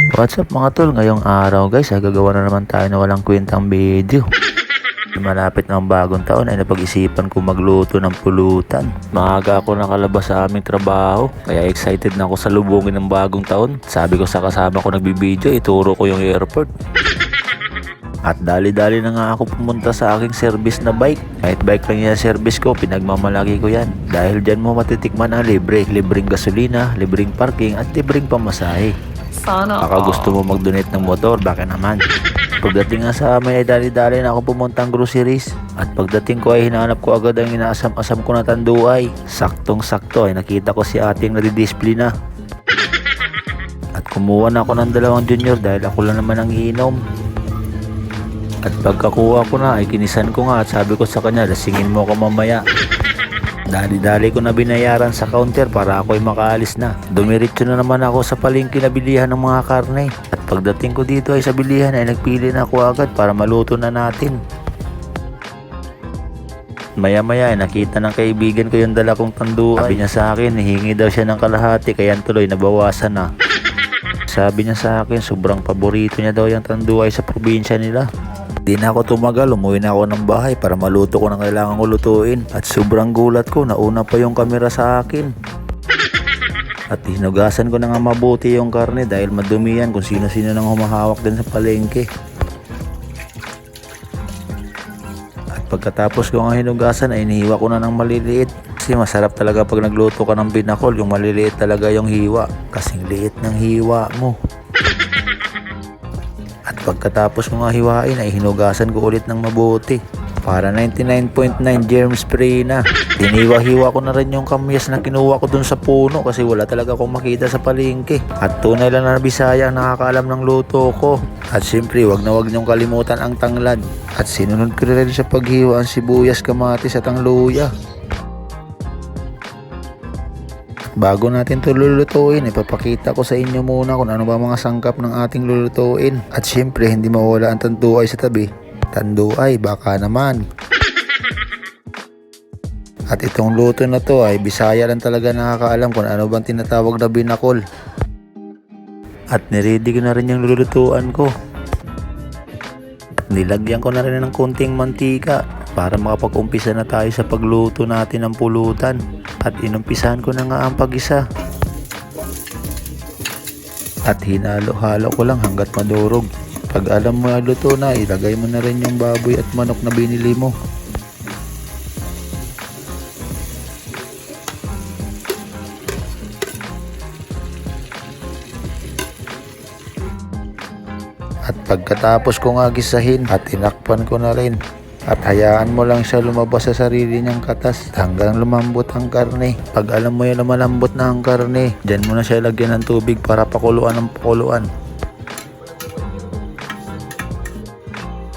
What's up mga tol, ngayong araw guys gagawa na naman tayo na walang kwentang video. Malapit na ang bagong taon ay napag-isipan ko magluto ng pulutan. Maaga ako nakalabas sa aming trabaho, kaya excited na ako sa lubungin ng bagong taon. Sabi ko sa kasama ko nagbibideo, ituro ko yung airport. At dali-dali na nga ako pumunta sa aking service na bike. Kahit bike lang yan service ko, pinagmamalaki ko yan. Dahil dyan mo matitikman ang libre. Libreng gasolina, libreng parking at libreng pamasahe. Sana Baka gusto mo mag-donate ng motor, baka naman. Pagdating nga sa amin ay dali-dali na ako pumuntang groceries. At pagdating ko ay hinanap ko agad ang inaasam-asam ko na tanduay. Saktong-sakto ay nakita ko si ating nadidisplay na. At kumuha na ako ng 2 junior dahil ako lang naman ang iinom. At pagkakuha ko na ay kinisan ko nga at sabi ko sa kanya, lasingin mo ako mamaya. Dali-dali ko na binayaran sa counter para ako ay makaalis na. Dumiretso na naman ako sa palengke na bilihan ng mga karne. At pagdating ko dito ay sa bilihan ay nagpili na ako agad para maluto na natin. Maya-maya ay nakita ng kaibigan ko yung dala kong tanduay. Sabi niya sa akin, hihingi daw siya ng kalahati kaya tuloy nabawasan na. Sabi niya sa akin, sobrang paborito niya daw yung tanduay sa probinsya nila. Di na ako tumagal, umuwi na ako ng bahay para maluto ko ng kailangan ko lutuin. At sobrang gulat ko, nauna pa yung kamera sa akin. At hinugasan ko na nga mabuti yung karne dahil madumi yan kung sino-sino nang humahawak din sa palengke. At pagkatapos ko nga hinugasan ay inihiwa ko na ng maliliit. Kasi masarap talaga pag nagluto ka ng binakol, yung maliliit talaga yung hiwa. Kasing liit ng hiwa mo. At pagkatapos ko nga hiwain ay hinugasan ko ulit ng mabuti. Para 99.9 germ spray na. Diniwa-hiwa ko na rin yung kamyas na kinuha ko dun sa puno kasi wala talaga akong makita sa palengke. At tunay lang na Bisaya ang nakakaalam ng luto ko. At siyempre wag na wag niyong kalimutan ang tanglad. At sinunod ko rin sa paghiwa ang sibuyas, kamatis at ang luya. Bago natin ito lulutuin, ipapakita ko sa inyo muna kung ano ba mga sangkap ng ating lulutuin. At syempre, hindi mawala ang tanduay sa tabi. Tanduay, baka naman. At itong luto na to ay Bisaya lang talaga nakakaalam kung ano bang tinatawag na binakol. At niready ko na rin yung lulutuan ko. Nilagyan ko na rin ng konting mantika para makapag-umpisa na tayo sa pagluto natin ng pulutan. At inumpisahan ko na nga ang pag-isa. At hinalo-halo ko lang hanggat madurog. Pag alam mo na luto na, ilagay mo na rin yung baboy at manok na binili mo. At pagkatapos ko nga gisahin at tinakpan ko na rin. At hayaan mo lang siya lumabas sa sarili niyang katas hanggang lumambot ang karne. Pag alam mo yan na malambot na ang karne, dyan mo na siya lagyan ng tubig para pakuluan ng pakuluan.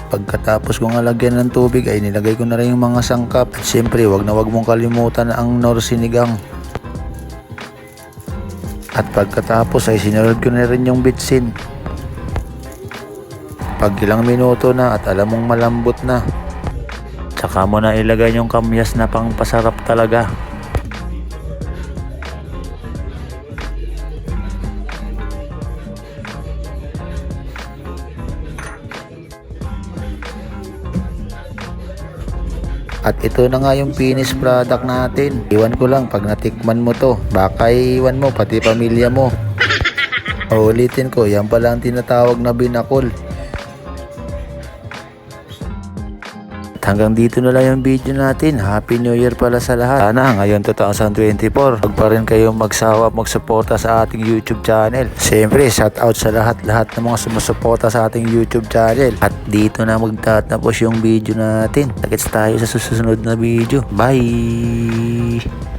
Pagkatapos ko nga lagyan ng tubig ay nilagay ko na rin yung mga sangkap. At syempre wag na wag mong kalimutan ang nor sinigang. At pagkatapos ay sinunod ko na rin yung bitsin. Pag ilang minuto na at alam mong malambot na, saka mo na ilagay yung kamyas na pangpasarap talaga. At ito na nga yung finished product natin. Iwan ko lang pag natikman mo to, baka iwan mo pati pamilya mo. Ulitin ko, yan pala ang tinatawag na binakol. Hanggang dito na lang yung video natin. Happy New Year pala sa lahat. Sana ngayon 2024 wag pa rin kayong magsawa magsuporta sa ating YouTube channel. Siyempre shout out sa lahat ng mga sumusuporta sa ating YouTube channel. At dito na magtatapos yung video natin. Nakits tayo sa susunod na video. Bye!